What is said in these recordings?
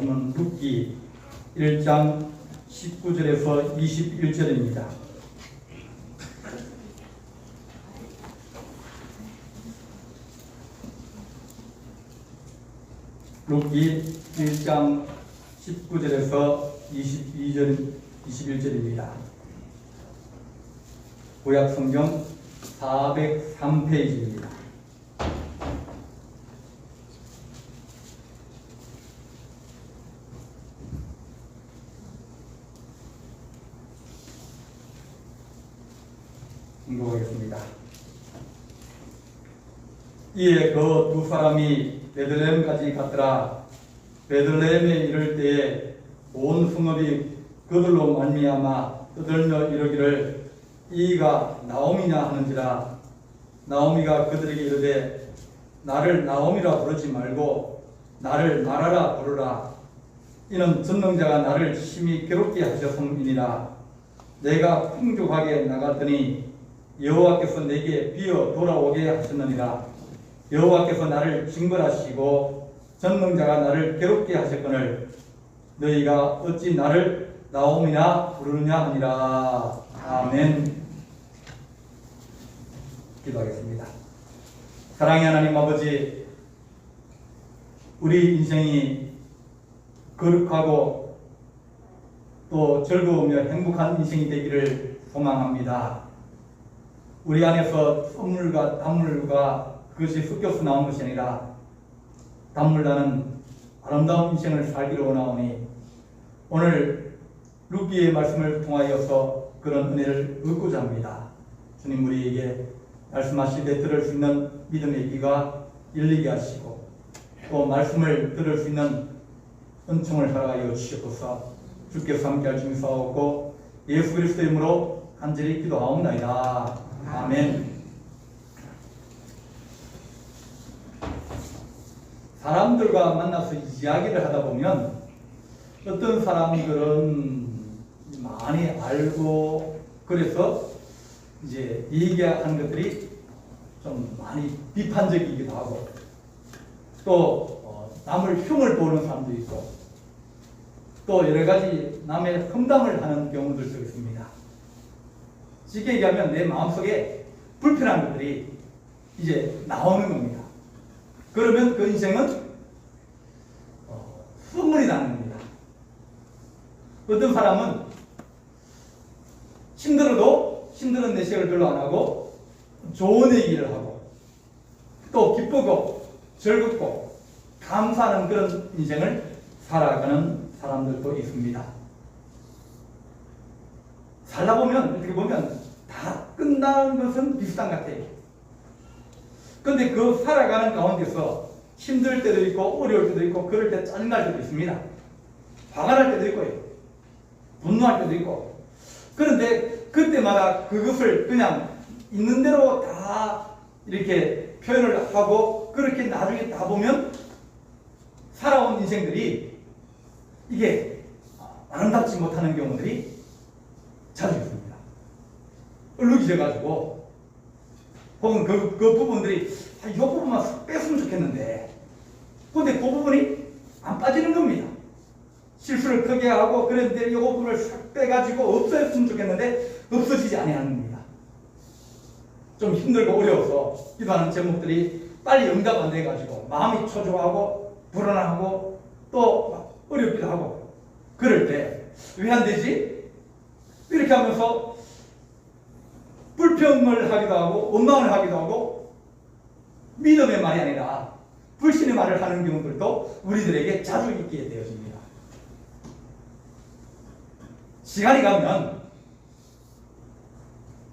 말씀은 룻기 1장 19절에서 21절입니다. 룻기 1장 19절에서 21절입니다. 구약 성경 403페이지입니다. 공부하겠습니다. 이에 그 두 사람이 베들레헴까지 갔더라. 베들레헴에 이를 때에 온 성읍이 그들로 말미암아 떠들며 이르기를 이가 나오미냐 하는지라. 나오미가 그들에게 이르되 나를 나오미라 부르지 말고 나를 마라라 부르라. 이는 전능자가 나를 심히 괴롭게 하셨음이니라. 내가 풍족하게 나갔더니 여호와께서 내게 비어 돌아오게 하셨느니라. 여호와께서 나를 징벌하시고 전능자가 나를 괴롭게 하셨거늘 너희가 어찌 나를 나오미나 부르느냐 하니라. 아멘. 기도하겠습니다. 사랑의 하나님 아버지, 우리 인생이 거룩하고 또 즐거우며 행복한 인생이 되기를 소망합니다. 우리 안에서 썸물과 단물과 그것이 섞여서 나온 것이 아니라 단물나는 아름다운 인생을 살기로 원하오니 오늘 룻기의 말씀을 통하여서 그런 은혜를 얻고자 합니다. 주님, 우리에게 말씀하실 때 들을 수 있는 믿음의 귀가 열리게 하시고 또 말씀을 들을 수 있는 은총을 허락하여 주시옵소서. 주께서 함께할 줄 믿사옵고 예수 그리스도의 이름으로 간절히 기도하옵나이다. 아멘. 사람들과 만나서 이야기를 하다 보면 어떤 사람들은 많이 알고 그래서 이제 얘기하는 것들이 좀 많이 비판적이기도 하고 또 남을 흉을 보는 사람도 있고 또 여러 가지 남의 험담을 하는 경우들도 있습니다. 쉽게 얘기하면 내 마음속에 불편한 것들이 이제 나오는 겁니다. 그러면 그 인생은 소문이 나는 겁니다. 어떤 사람은 힘들어도 힘든 내색을 별로 안 하고 좋은 얘기를 하고 또 기쁘고 즐겁고 감사하는 그런 인생을 살아가는 사람들도 있습니다. 살다 보면 어떻게 보면 다 끝나는 것은 비슷한 것 같아요. 그런데 그 살아가는 가운데서 힘들 때도 있고 어려울 때도 있고 그럴 때 짜증날 때도 있습니다. 화가 날 때도 있고요. 분노할 때도 있고. 그런데 그때마다 그것을 그냥 있는 대로 다 이렇게 표현을 하고 그렇게 나중에 다 보면 살아온 인생들이 이게 아름답지 못하는 경우들이 자주 있습니다. 얼룩이져가지고 혹은 그 부분들이 이 부분만 뺐으면 좋겠는데 근데 그 부분이 안 빠지는 겁니다. 실수를 크게 하고 그런데 이 부분을 싹 빼가지고 없어졌으면 좋겠는데 없어지지 아니하는 겁니다. 좀 힘들고 어려워서 기도하는 제목들이 빨리 응답 안 돼가지고 마음이 초조하고 불안하고 또 어렵기도 하고 그럴 때 왜 안 되지? 이렇게 하면서 불평을 하기도 하고 원망을 하기도 하고 믿음의 말이 아니라 불신의 말을 하는 경우들도 우리들에게 자주 있게 되어집니다. 시간이 가면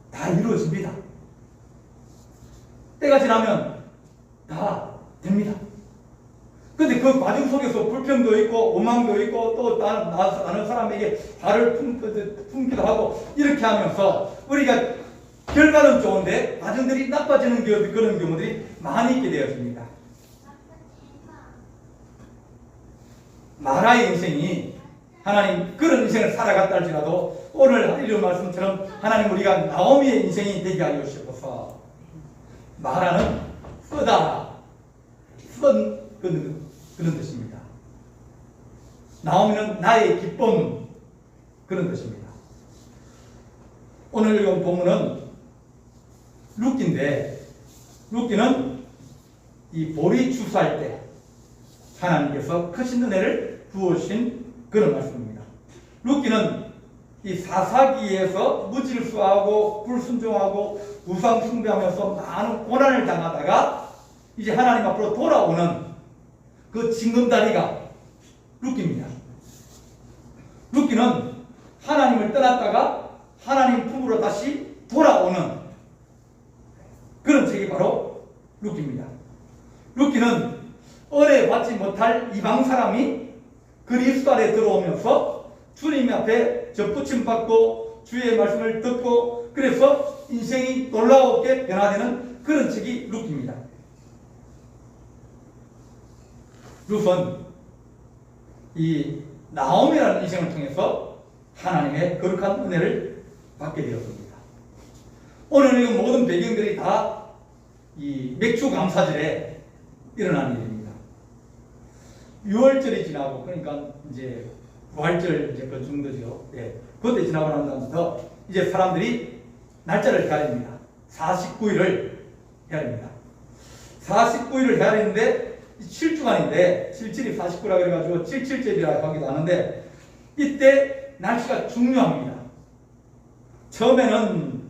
다 이루어집니다. 때가 지나면 다 됩니다. 그런데 그 과정 속에서 불평도 있고 원망도 있고 또 다른 사람에게 화를 품기도 하고 이렇게 하면서 우리가 결과는 좋은데 과정들이 나빠지는 그런 경우들이 많이 있게 되었습니다. 마라의 인생이 하나님 그런 인생을 살아갔다 할지라도 오늘 이런 말씀처럼 하나님 우리가 나오미의 인생이 되게 하여 주셔서 마라는 쓰다 쓴 그런 뜻입니다. 나오미는 나의 기쁨, 그런 뜻입니다. 오늘 읽은 본문은 룻기인데, 룻기는 이 보리 추수할 때 하나님께서 크신 은혜를 부어주신 그런 말씀입니다. 룻기는 이 사사기에서 무질서하고 불순종하고 우상 숭배하면서 많은 고난을 당하다가 이제 하나님 앞으로 돌아오는 그 징검다리가 룻기입니다. 룻기는 하나님을 떠났다가 하나님 품으로 다시 돌아오는 그런 책이 바로 룻기입니다. 룻기는 은혜 받지 못할 이방 사람이 그리스도 안에 들어오면서 주님 앞에 접붙임 받고 주의 말씀을 듣고 그래서 인생이 놀라웠게 변화되는 그런 책이 룻기입니다. 룻은 이 나오미라는 인생을 통해서 하나님의 거룩한 은혜를 받게 되었습니다. 오늘 이 모든 배경들이 다 이 맥주 감사절에 일어난 일입니다. 6월절이 지나고, 그러니까 이제 부활절 이제 그 정도죠. 네. 그때 지나고 난 다음부터 이제 사람들이 날짜를 헤아립니다. 49일을 헤아립니다. 49일을 헤아리는데 7주간인데 77이 49라고 해가지고 77절이라고 하기도 하는데 이때 날씨가 중요합니다. 처음에는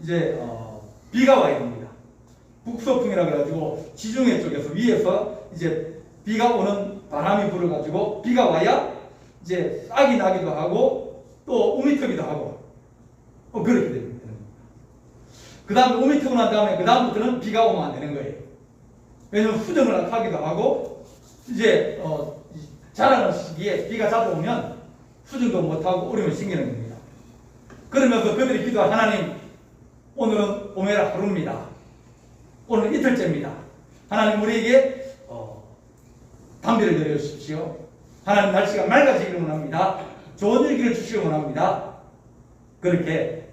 이제 비가 와야 됩니다. 북서풍이라고 해가지고 지중해 쪽에서 위에서 이제 비가 오는 바람이 불어가지고 비가 와야 이제 싹이 나기도 하고 또 우미 트기도 하고 그렇게 됩니다. 그 다음에 우미 트고 난 다음에 그 다음부터는 비가 오면 안 되는 거예요. 왜냐면 수정을 하기도 하고 이제 자라는 시기에 비가 자주 오면 수정도 못하고 어려움이 생기는 겁니다. 그러면서 그들이 기도한 하나님, 오늘은 오메라 하루입니다. 오늘 이틀째입니다. 하나님 우리에게 담비를 내려주십시오. 하나님 날씨가 맑아지기를 원합니다. 좋은 일기를 주시기 원합니다. 그렇게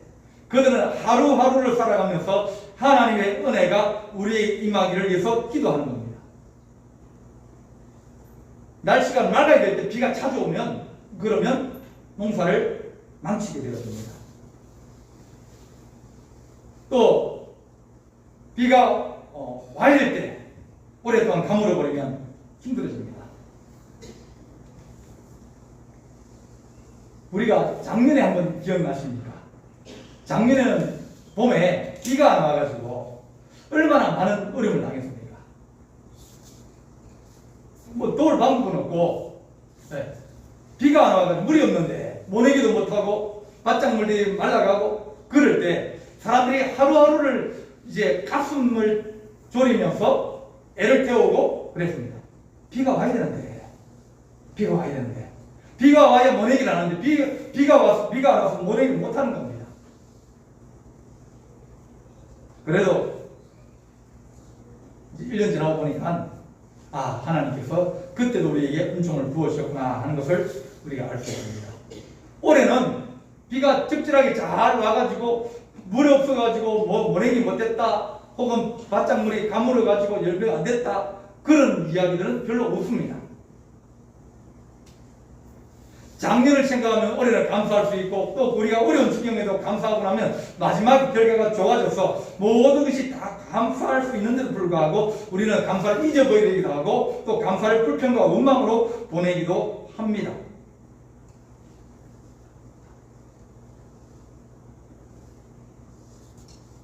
그들은 하루하루를 살아가면서 하나님의 은혜가 우리의 임하기를 위해서 기도하는 겁니다. 날씨가 맑아야 될 때 비가 자주 오면 그러면 농사를 망치게 되어집니다. 또 비가 와야 될 때 오랫동안 가물어 버리면 힘들어집니다. 우리가 작년에 한번 기억나십니까? 작년에는 봄에 비가 안 와가지고 얼마나 많은 어려움을 당했습니까? 뭐 도울 방법은 없고 비가 안 와가지고 물이 없는데 모내기도 못하고 바짝물들이 말라가고 그럴 때 사람들이 하루하루를 이제 가슴을 졸이면서 애를 태우고 그랬습니다. 비가 와야 되는데 비가 와야 모내기를 하는데 비가 안 와서 모내기를 못하는 겁니다. 그래도 1년 지나고 보니까 하나님께서 그때도 우리에게 은총을 부어주셨구나 하는 것을 우리가 알 수 있습니다. 올해는 비가 적절하게 잘 와가지고 물이 없어가지고 모내기 못했다 혹은 바짝물이 가물어가지고 열매가 안 됐다 그런 이야기들은 별로 없습니다. 작년을 생각하면 올해를 감사할 수 있고 또 우리가 어려운 지경에도 감사하고 나면 마지막 결과가 좋아져서 모든 것이 다 감사할 수 있는데도 불구하고 우리는 감사를 잊어버리기도 하고 또 감사를 불평과 원망으로 보내기도 합니다.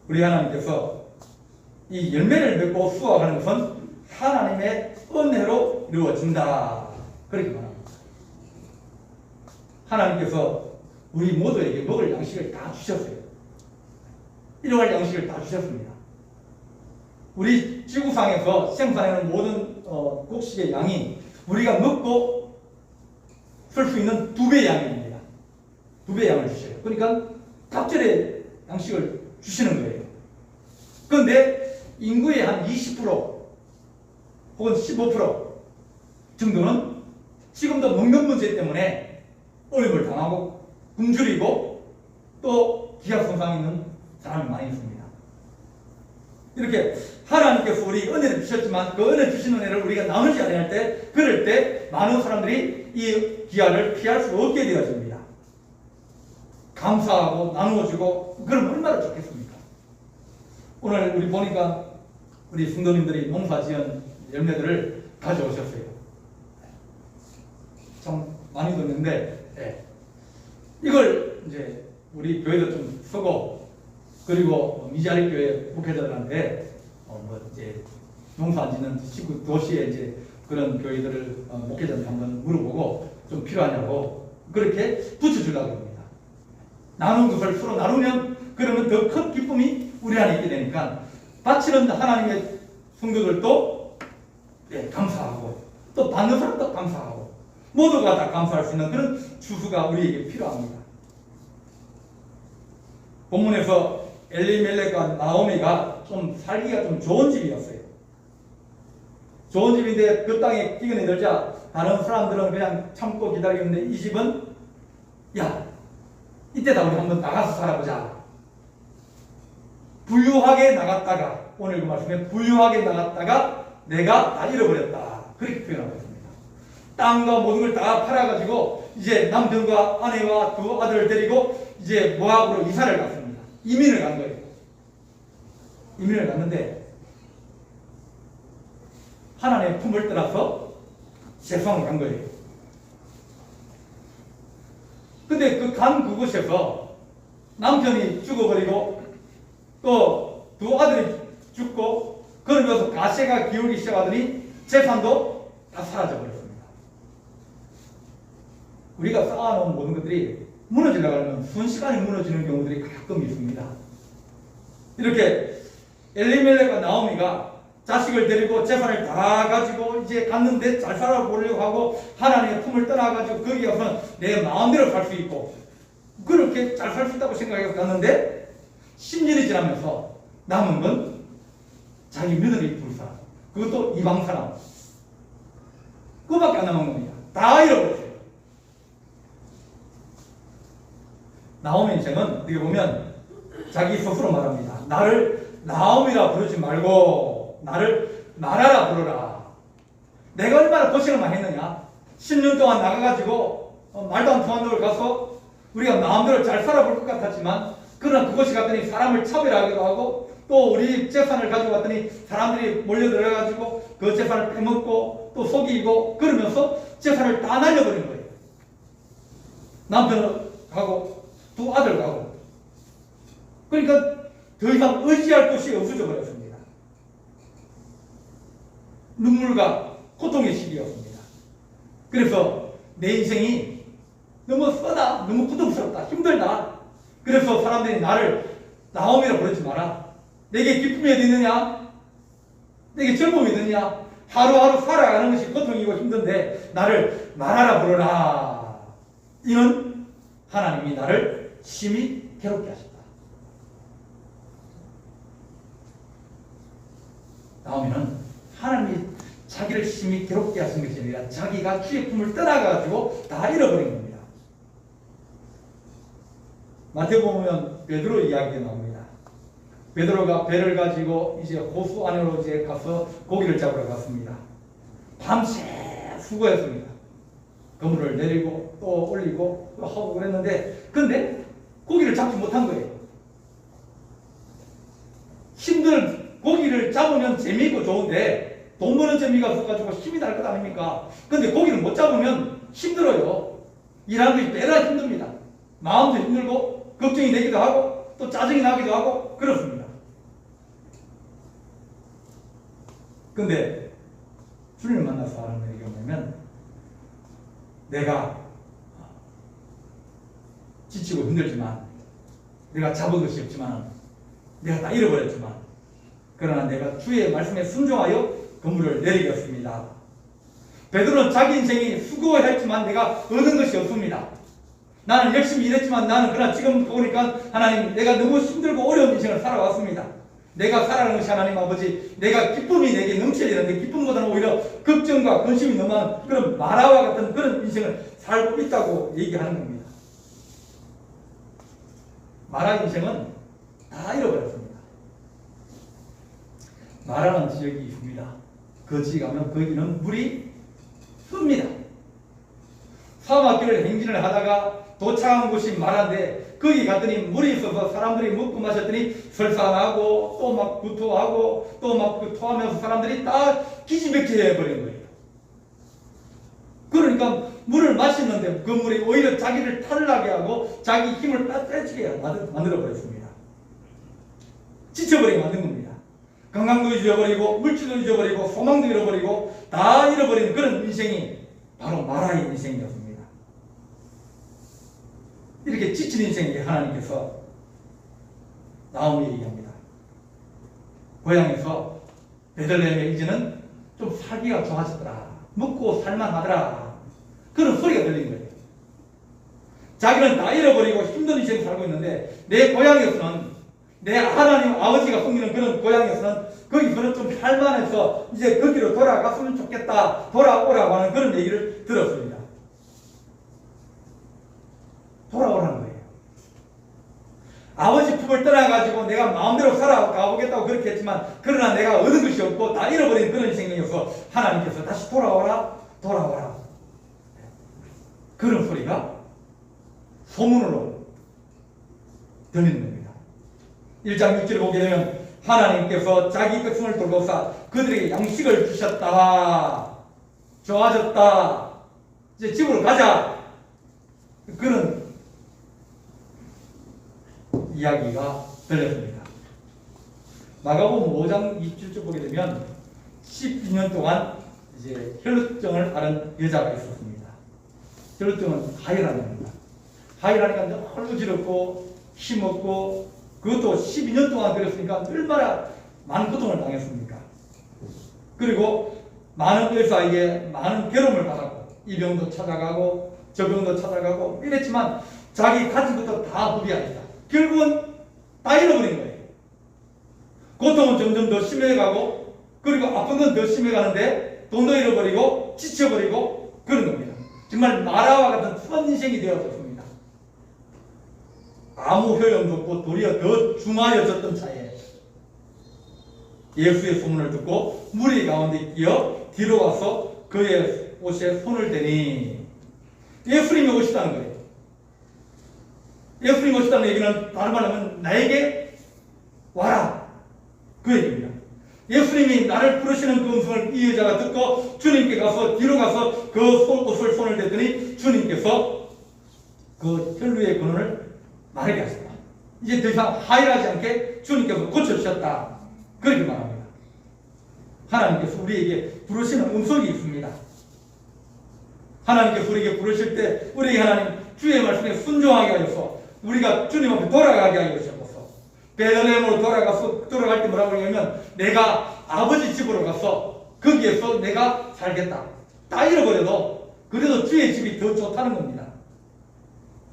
우리 하나님께서 이 열매를 맺고 수확하는 것은 하나님의 은혜로 이루어진다 그렇게 말합니다. 하나님께서 우리 모두에게 먹을 양식을 다 주셨어요. 일용할 양식을 다 주셨습니다. 우리 지구상에서 생산하는 모든 곡식의 양이 우리가 먹고 쓸 수 있는 2배 양입니다. 2배 양을 주셔요. 그러니까 갑절의 양식을 주시는 거예요. 그런데 인구의 한 20% 혹은 15% 정도는 지금도 먹는 문제 때문에 어려움을 당하고 굶주리고 또 기혈손상이 있는 사람이 많이 있습니다. 이렇게 하나님께서 우리 은혜를 주셨지만 그 은혜 주신 은혜를 우리가 나누지 않을 때, 그럴 때 많은 사람들이 이 기회를 피할 수 없게 되어집니다. 감사하고 나누어주고 그럼 얼마나 좋겠습니까? 오늘 우리 보니까 우리 성도님들이 농사지은 열매들을 가져오셨어요. 참 많이 뒀는데 이걸 이제 우리 교회도 좀 쓰고, 그리고 미자리 교회 목회자들한테 이제 농사짓는 시구 도시에 이제 그런 교회들을 목회자한테 한번 물어보고 좀 필요하냐고 그렇게 붙여주려고 합니다. 나눈 것을 서로 나누면 그러면 더 큰 기쁨이 우리 안에 있게 되니까 바치는 하나님의 성도들도 감사하고 또 받는 사람도 감사하고 모두가 다 감사할 수 있는 그런 주수가 우리에게 필요합니다. 본문에서 엘리멜렉과 나오미가 좀 살기가 좀 좋은 집이었어요. 좋은 집인데 그 땅에 기근이 들자 다른 사람들은 그냥 참고 기다리는데 이 집은 야 이때다 우리 한번 나가서 살아보자. 부유하게 나갔다가, 오늘 그 말씀에 부유하게 나갔다가 내가 다 잃어버렸다. 그렇게 표현하고 있습니다. 땅과 모든 걸 다 팔아가지고 이제 남편과 아내와 두 아들을 데리고 이제 모압으로 이사를 갔습니다. 이민을 간 거예요. 이민을 갔는데 하나님의 품을 떠나서 세상을 간 거예요. 근데 그 간 그곳에서 남편이 죽어버리고 또 두 아들이 죽고 그러면서 가세가 기울기 시작하더니 재산도 다 사라져버렸습니다. 우리가 쌓아놓은 모든 것들이 무너지려고 하면 순식간에 무너지는 경우들이 가끔 있습니다. 이렇게 엘리멜렉과 나오미가 자식을 데리고 재산을 다 가지고 이제 갔는데 잘 살아보려고 하고 하나님의 품을 떠나가지고 거기 가서 내 마음대로 살 수 있고 그렇게 잘 살 수 있다고 생각해서 갔는데 10년이 지나면서 남은 건 자기 며느리 둘 사람, 그것도 이방 사람, 그거밖에 안 남은 겁니다. 다 잃어버렸어요. 나오미 인생은 어떻게 보면 자기 스스로 말합니다. 나를 나오미라 부르지 말고 나를 마라라 부르라. 내가 얼마나 고생을 많이 했느냐. 10년 동안 나가가지고 말도 안 통하는 데를 가서 우리가 마음대로 잘 살아볼 것 같았지만 그러나 그곳이 갔더니 사람을 차별하기도 하고 또 우리 재산을 가지고 왔더니 사람들이 몰려들어가지고 그 재산을 빼먹고 또 속이고 그러면서 재산을 다 날려버린 거예요. 남편을 가고 두 아들 가고. 그러니까 더 이상 의지할 곳이 없어져 버렸습니다. 눈물과 고통의 시기였습니다. 그래서 내 인생이 너무 쓰다, 너무 고통스럽다, 힘들다. 그래서 사람들이 나를 나오미라 부르지 마라. 내게 기쁨이 어디 있느냐? 내게 즐거움이 어디 있느냐? 하루하루 살아가는 것이 고통이고 힘든데 나를 마라라 부르라. 이는 하나님이 나를 심히 괴롭게 하셨다. 나오미는 하나님이 자기를 심히 괴롭게 하신 것이 아니라 자기가 주의 품을 떠나가지고 다 잃어버린 겁니다. 마태복음 베드로 이야기가 나옵니다. 베드로가 배를 가지고 이제 호수 안으로 이제 가서 고기를 잡으러 갔습니다. 밤새 수고했습니다. 그물을 내리고 또 올리고 또 하고 그랬는데 근데 고기를 잡지 못한 거예요. 고기를 잡으면 재미있고 좋은데 돈 버는 재미가 없어가지고 힘이 날 것 아닙니까? 근데 고기를 못 잡으면 힘들어요. 일하는 것이 매일 힘듭니다. 마음도 힘들고 걱정이 되기도 하고 또 짜증이 나기도 하고 그렇습니다. 근데 주님을 만나서 하는 얘기가 뭐냐면 내가 지치고 힘들지만 내가 잡은 것이 없지만 내가 다 잃어버렸지만 그러나 내가 주의 말씀에 순종하여 그물을 내리겠습니다. 베드로는 자기 인생이 수고했지만 내가 얻은 것이 없습니다. 나는 열심히 일했지만 나는 그러나 지금 보니까 하나님 내가 너무 힘들고 어려운 인생을 살아왔습니다. 내가 살아가는 것이 하나님 아버지 내가 기쁨이 내게 넘쳐야 되는데 기쁨보다는 오히려 걱정과 근심이 너무 많은 그런 마라와 같은 그런 인생을 살고 있다고 얘기하는 겁니다. 마라 인생은 다 잃어버렸습니다. 마라는 지역이 있습니다. 그 지역에 가면 거기는 물이 씁니다. 사막길을 행진을 하다가 도착한 곳이 마라인데 거기 갔더니 물이 있어서 사람들이 먹고 마셨더니 설사하고 또 막 구토하고 또 막 토하면서 사람들이 다 기지맥히해 버린 거예요. 그러니까 물을 마시는데 그 물이 오히려 자기를 탈나게 하고 자기 힘을 빼지게 만들어 버렸습니다. 지쳐버리게 만든 겁니다. 건강도 잊어버리고 물질도 잊어버리고 소망도 잃어버리고 다 잃어버리는 그런 인생이 바로 마라의 인생이었습니다. 이렇게 지친 인생에게 하나님께서 나오미 얘기합니다. 고향에서 베들레헴에 이제는 좀 살기가 좋아졌더라. 먹고 살만하더라. 그런 소리가 들린 거예요. 자기는 다 잃어버리고 힘든 인생 살고 있는데 내 고향에서는 내 하나님 아버지가 섬기는 그런 고향에서는 거기서는 좀 살만해서 이제 거기로 돌아갔으면 좋겠다. 돌아오라고 하는 그런 얘기를 들었습니다. 돌아오라는 거예요. 아버지 품을 떠나가지고 내가 마음대로 살아가보겠다고 그렇게 했지만 그러나 내가 얻은 것이 없고 다 잃어버린 그런 인생이어서 하나님께서 다시 돌아오라. 그런 소리가 소문으로 들리는 겁니다. 1장 6절을 보게 되면 하나님께서 자기 백성을 돌보사 그들에게 양식을 주셨다. 좋아졌다. 이제 집으로 가자. 그런 이야기가 들렸습니다. 마가복음 5장 27절 보게 되면 12년 동안 이제 혈루증을 앓은 여자가 있었습니다. 혈루증은 하혈압입니다. 하혈하니까 너무 어지럽고 힘없고 그것도 12년 동안 그랬으니까 얼마나 많은 고통을 당했습니까? 그리고 많은 의사에게 많은 괴로움을 받았고 이 병도 찾아가고 저 병도 찾아가고 이랬지만 자기 가진 것도 다 부비하였다. 결국은 다 잃어버린 거예요. 고통은 점점 더 심해가고 그리고 아픈 건 더 심해가는데 돈도 잃어버리고 지쳐버리고 그런 겁니다. 정말 마라와 같은 푸른 인생이 되어졌습니다. 아무 효용도 없고 도리어 더 중하여졌던 차에 예수의 소문을 듣고 무리 가운데 끼어 뒤로 와서 그의 옷에 손을 대니 예수님이 오시다는 거예요. 예수님이 오시다는 얘기는 다른 말로 하면 나에게 와라 그 얘기입니다. 예수님이 나를 부르시는 그 음성을 이 여자가 듣고 주님께 가서 뒤로 가서 그 옷을 손을 대더니 주님께서 그 혈루의 근원을 마르게 하셨다. 이제 더 이상 하혈하지 않게 주님께서 고쳐주셨다. 그렇게 말합니다. 하나님께서 우리에게 부르시는 음성이 있습니다. 하나님께서 우리에게 부르실 때 우리 하나님 주의 말씀에 순종하게 하셔서 우리가 주님 앞에 돌아가게 하여 주셔서 베들레헴으로 돌아갈 때 뭐라고 하냐면 내가 아버지 집으로 가서 거기에서 내가 살겠다. 다 잃어버려도 그래도 주의 집이 더 좋다는 겁니다.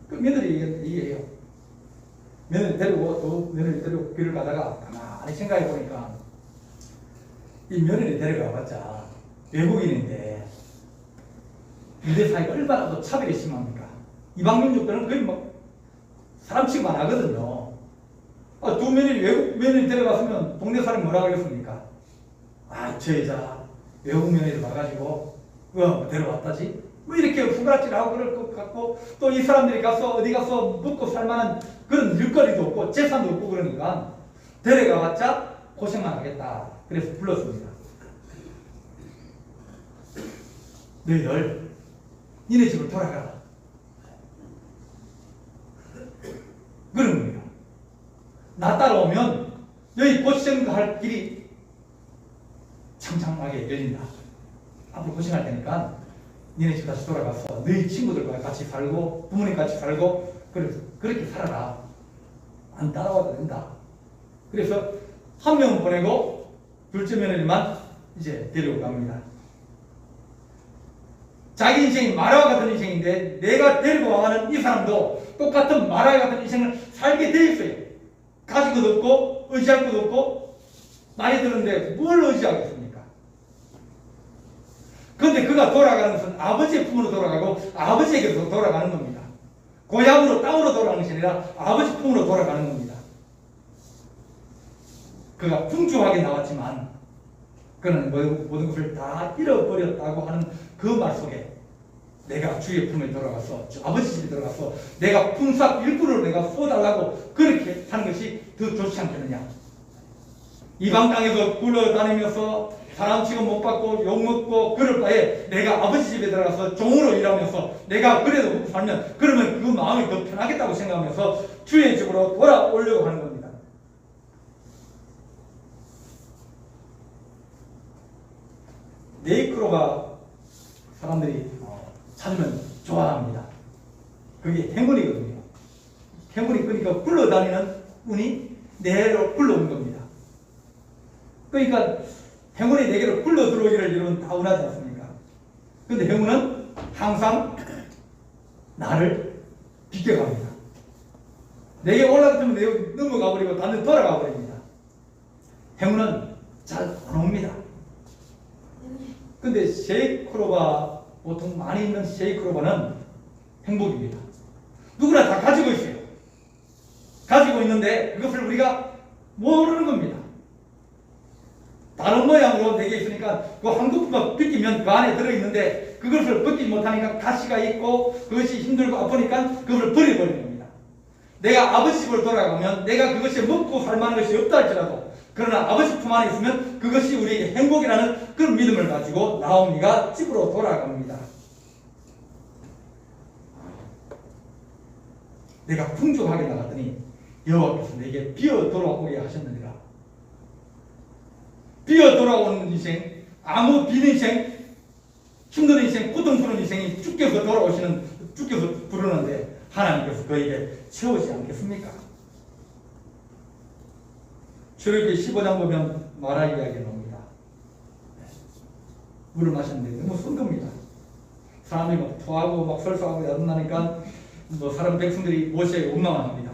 그 며느리 얘기해요. 며느리 데리고 길을 가다가 가만히 생각해 보니까 이 며느리 데려가봤자 외국인인데 유대 사회가 얼마나 더 차별이 심합니까? 이방민족들은 거의 뭐 사람 취급 안 하거든요. 두 며느리 외국 며느리 데려갔으면 동네 사람이 뭐라 하겠습니까? 저 여자 외국 며느리 와가지고 데려왔다지? 뭐 이렇게 후가락질하고 그럴 것 같고 또 이 사람들이 가서 어디 가서 먹고 살만한 그런 일거리도 없고 재산도 없고 그러니까 데려가봤자 고생만 하겠다. 그래서 불렀습니다. 너희들 니네 집으로 돌아가라. 그런 거예요. 나 따라오면 너희 고생할 길이 창창하게 열린다. 앞으로 고생할 테니까 니네 집 다시 돌아가서 너희 친구들과 같이 살고 부모님 같이 살고 그렇게 살아라. 안 따라와도 된다. 그래서 한 명은 보내고 둘째 며느리만 이제 데리고 갑니다. 자기 인생이 마라와 같은 인생인데 내가 데리고 가는 이 사람도 똑같은 마라와 같은 인생을 살게 돼 있어요. 가진 것도 없고 의지할 것도 없고 많이 드는데 뭘 의지하겠습니까? 그런데 그가 돌아가는 것은 아버지의 품으로 돌아가고 아버지에게서 돌아가는 겁니다. 고향으로 땅으로 돌아가는 것이 아니라 아버지 품으로 돌아가는 겁니다. 그가 풍주하게 나왔지만 그는 모든 것을 다 잃어버렸다고 하는 그 말 속에 내가 주의 품에 들어가서 아버지 집에 들어가서 내가 품삯 일부를 내가 쏘달라고 그렇게 하는 것이 더 좋지 않겠느냐. 이방 땅에서 굴러다니면서 사람 취급 못 받고 욕먹고 그럴 바에 내가 아버지 집에 들어가서 종으로 일하면서 내가 그래도 먹고 살면 그러면 그 마음이 더 편하겠다고 생각하면서 주의 집으로 돌아오려고 하는 겁니다. 네이크로가 사람들이 찾으면 좋아합니다. 그게 행운이거든요. 행운이 그러니까 굴러다니는 운이 내로 굴러온 겁니다. 그러니까 행운이 내게로 굴러 들어오기를 이루면 다 원하지 않습니까? 그런데 행운은 항상 나를 비껴갑니다. 내게 올라가면 내가 넘어가 버리고 다른 돌아가 버립니다. 행운은 잘 안 옵니다. 근데 쉐이크로바, 보통 많이 있는 쉐이크로바는 행복입니다. 누구나 다 가지고 있어요. 가지고 있는데 그것을 우리가 모르는 겁니다. 다른 모양으로 되게 있으니까 그 한 부분만 벗기면 그 안에 들어있는데 그것을 벗기지 못하니까 가시가 있고 그것이 힘들고 아프니까 그것을 버려버리는 겁니다. 내가 아버지 집으로 돌아가면 내가 그것이 먹고 살 만한 것이 없다 할지라도 그러나 아버지 품 안에 있으면 그것이 우리에게 행복이라는 그런 믿음을 가지고 나오미가 집으로 돌아갑니다. 내가 풍족하게 나갔더니 여호와께서 내게 비어 돌아오게 하셨느니라. 비어 돌아오는 인생, 아무 빈 인생, 힘든 인생, 고통스러운 인생이 주께서 돌아오시는, 주께서 부르는데 하나님께서 그에게 채우지 않겠습니까? 출애굽기 15장 보면 마라 이야기 나옵니다. 물을 마셨는데 너무 쓴 겁니다. 사람이 막 토하고 막 설사하고 야단나니까 뭐 사람 백성들이 모세에게 원망을 합니다.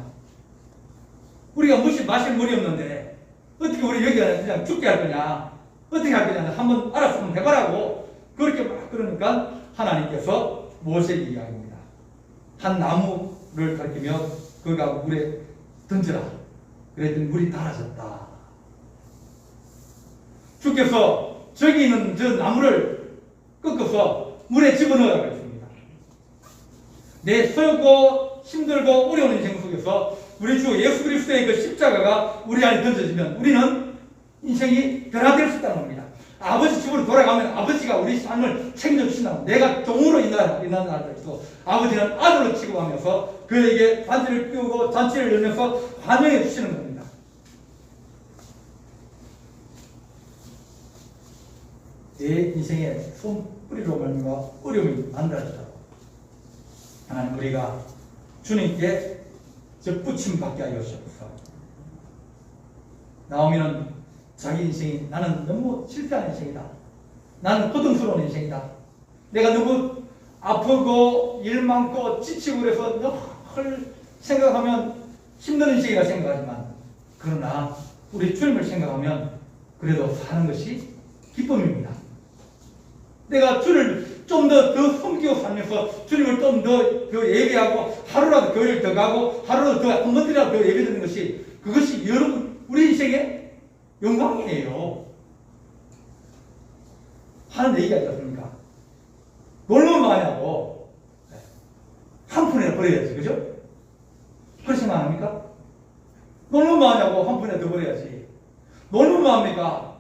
우리가 마실 물이 없는데 어떻게 우리 여기 그냥 죽게 할 거냐? 어떻게 할 거냐? 한번 알았으면 해봐라고 그렇게 막 그러니까 하나님께서 모세에게 이야기합니다. 한 나무를 가리키며 그가 물에 던져라. 그랬더니 물이 달아졌다. 주께서 저기 있는 저 나무를 꺾어서 물에 집어넣으라고 했습니다. 내 서럽고 힘들고 어려운 인생 속에서 우리 주 예수 그리스도의 그 십자가가 우리 안에 던져지면 우리는 인생이 변화될 수 있다는 겁니다. 아버지 집으로 돌아가면 아버지가 우리 삶을 책임져 주신다. 내가 종으로 일하는 날도 아버지는 아들로 취급하면서 그에게 반지를 끼우고 잔치를 열면서 환영해 주시는 겁니다. 내 인생의 손뿌리로 말미암아 어려움이 난다 할지라도 하나님 우리가 주님께 접붙임 받게 하여 주옵소서. 나오미는 자기 인생이 나는 너무 실패한 인생이다. 나는 고통스러운 인생이다. 내가 너무 아프고 일 많고 지치고 그래서 늘 생각하면 힘든 인생이라 생각하지만 그러나 우리 주님을 생각하면 그래도 사는 것이 기쁨입니다. 내가 주를 좀 더 섬기고 살면서 주님을 좀 더 예배하고 하루라도 교회를 더 가고 하루라도 더 한 번이라도 더 예배드리는 것이 그것이 여러분 우리 인생의 영광이에요. 하는 얘기가 있지 않습니까? 놀면 뭐하냐고 한 푼이나 버려야지. 그죠? 그렇게 생각 안 합니까? 놀면 뭐하냐고 한 푼이나 더 버려야지. 놀면 뭐합니까?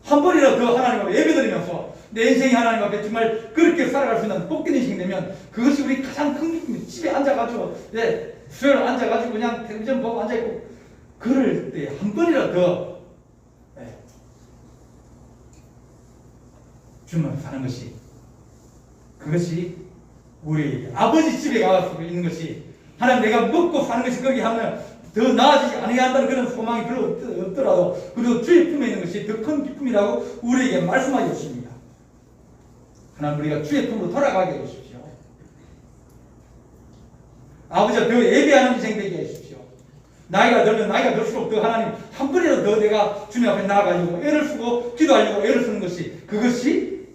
한 번이라도 더 하나님 앞에 예배드리면서 내 인생이 하나님 앞에 정말 그렇게 살아갈 수 있는 복된 인생이 되면 그것이 우리 가장 큰 기쁨입니다. 집에 앉아가지고 수요일 앉아가지고 그냥 텔레비전 보고 앉아있고 그럴 때 한 번이라도 더 주님을 사는 것이 그것이 우리 아버지 집에 가서 있는 것이 하나님 내가 먹고 사는 것이 거기 하면 더 나아지지 않아야 한다는 그런 소망이 별로 없더라도 그래도 주의 품에 있는 것이 더 큰 기쁨이라고 우리에게 말씀하여 주십니다. 하나님 우리가 주의 품으로 돌아가게 해주십시오. 아버지가 더 예배하는 인생 되게 해주십시오. 나이가 들면 나이가 들수록 더 하나님 한 번이라도 더 내가 주님 앞에 나아가려고 애를 쓰고 기도하려고 애를 쓰는 것이 그것이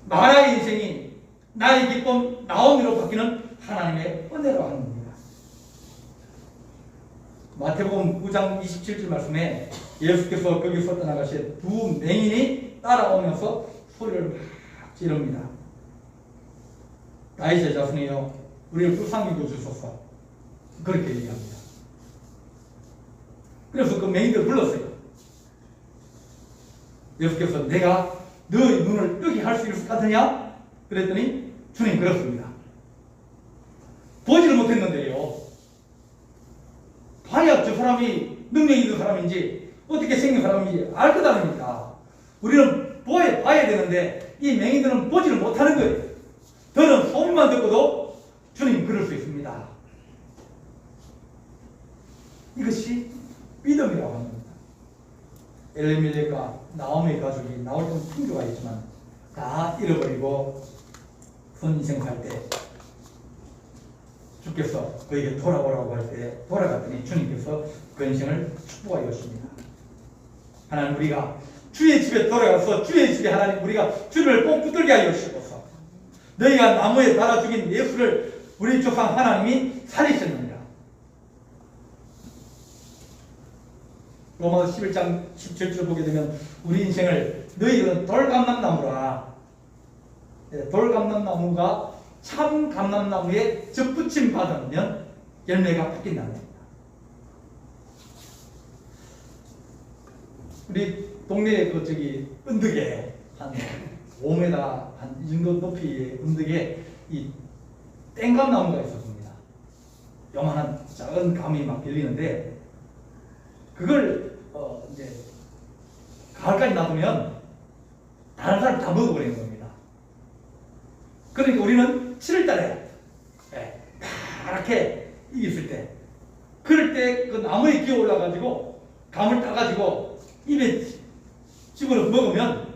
나의 인생이 나의 기쁨 나오미로 바뀌는 하나님의 은혜로 하는 겁니다. 마태복음 9장 27절 말씀에 예수께서 거기서 떠나가실 두 맹인이 따라오면서 소리를 막 지릅니다. 다윗의 자손이여 우리를 불쌍히 여주소서, 그렇게 얘기합니다. 그래서 그 맹인들 불렀어요. 예수께서 내가 너의 눈을 뜨게 할 수 있을 것 같으냐? 그랬더니 주님 그렇습니다. 보지를 못했는데요. 봐야 저 사람이 능력이 있는 사람인지 어떻게 생긴 사람인지 알 것 아닙니까? 우리는 봐야 되는데 이 맹인들은 보지를 못하는 거예요. 들은 소문만 듣고도 주님 그럴 수 있습니다. 이것이 믿음이라고 합니다. 엘리멜렉과 나오미의 가족이 나올 때는 풍조가 있지만 다 잃어버리고 선인생 살 때 주께서 그에게 돌아오라고 할 때 돌아갔더니 주님께서 그 인생을 축복하여 주십니다. 하나님 우리가 주의 집에 돌아가서 주의 집에 하나님 우리가 주님을 꼭 붙들게 하여 주시옵소서. 너희가 나무에 달아 죽인 예수를 우리 조상 하나님이 살리셨느니라. 로마서 11장 17절 보게 되면 우리 인생을 너희는 돌감람나무라. 돌감람나무가 참 감람나무에 접붙임 받으면 열매가 맺긴다는 겁니다. 우리 동네에 언덕에 한 5m 한 이 정도 높이의 언덕에 이 땡감나무가 있었습니다. 요만한 작은 감이 막 열리는데 그걸 이제 가을까지 놔두면 다른 사람 다 먹어버리는 겁니다. 그러니까 우리는 7월달에 파랗게 익었을 때, 그럴 때 그 나무에 기어 올라가지고 감을 따가지고 입에 집어서 먹으면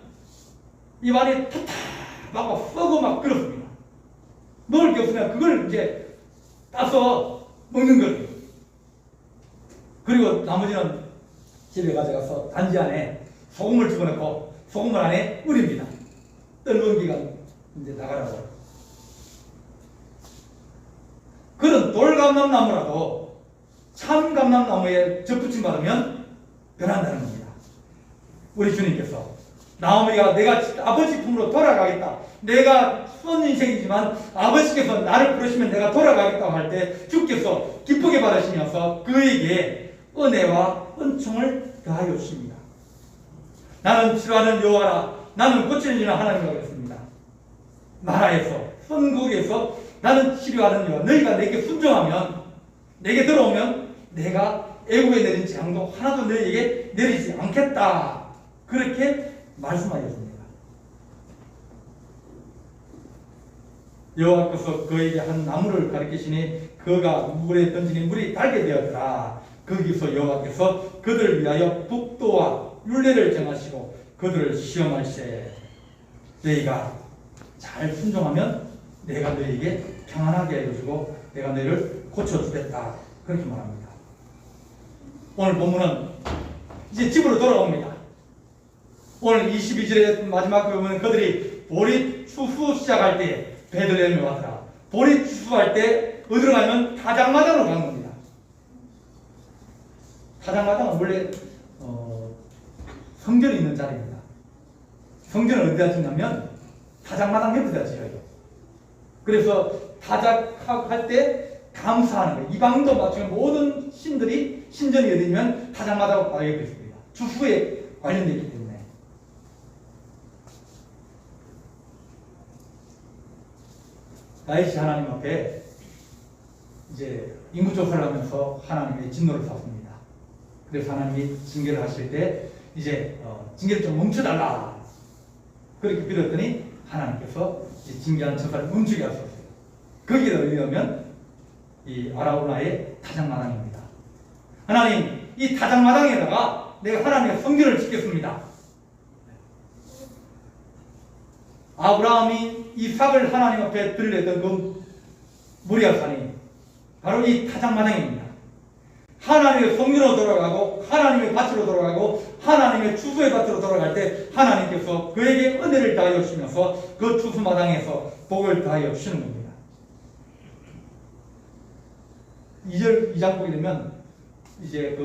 입안이 탁탁하고 썩어 막 그렇습니다. 먹을 게 없으면 그걸 이제 따서 먹는 거예요. 그리고 나머지는 집에 가져가서 단지 안에 소금을 집어넣고 소금을 안에 우립니다. 떫은 기가 이제 나가라고. 그런 돌감람나무라도 참감람나무에 접붙임 받으면 변한다는 겁니다. 우리 주님께서 나오미가 내가 아버지 품으로 돌아가겠다. 내가 쏜 인생이지만 아버지께서 나를 부르시면 내가 돌아가겠다고 할 때 주께서 기쁘게 받으시면서 그에게 은혜와 은총을 더하여 주십니다. 나는 치료하는 여호와라. 나는 고치는 이는 하나님이라고 했습니다. 나라에서 선국에서 나는 치료하는 여호와. 너희가 내게 순종하면, 내게 들어오면 내가 애국에 내린 재앙도 하나도 너희에게 내리지 않겠다. 그렇게 말씀하셨습니다. 여호와께서 그에게 한 나무를 가리키시니 그가 물에 던지니 물이 달게 되었더라. 거기서 여호와께서 그들을 위하여 북도와 율례를 정하시고 그들을 시험할세. 너희가 잘 순종하면 내가 너희에게 평안하게 해주고 내가 너희를 고쳐주겠다. 그렇게 말합니다. 오늘 본문은 이제 집으로 돌아옵니다. 오늘 22절의 마지막 부분은 그들이 보리 추수 시작할 때 베들레헴에 왔더라. 보리 추수할 때 어디로 가면 타작마당으로 간 겁니다. 타작마당은 원래 성전이 있는 자리입니다. 성전을 어디다 짓냐면 타작마당 옆에다 지어요. 그래서 타작할 때 감사하는 거예요. 이방도 마찬가지로 모든 신들이 신전이 어디냐면 타작마당과 옆에 있습니다. 추수에 관련되어 있기 때문에. 다윗이 하나님 앞에 이제 인구조사를 하면서 하나님의 진노를 샀습니다. 그래서 하나님이 징계를 하실 때 이제 징계를 좀 멈춰달라. 그렇게 빌었더니 하나님께서 징계한 처사를 멈추게 하셨어요. 거기에 의하면 이 아라우나의 타작마당입니다. 하나님, 이 타작마당에다가 내가 하나님의 성전을 짓겠습니다. 아브라함이 이삭을 하나님 앞에 드리려던 그 모리아산이 바로 이 타작마당입니다. 하나님의 성전으로 돌아가고 하나님의 밭으로 돌아가고 하나님의 추수의 밭으로 돌아갈 때 하나님께서 그에게 은혜를 더하여 주시면서 그 추수마당에서 복을 더하여 주시는 겁니다. 2절 2장 보게 되면 이제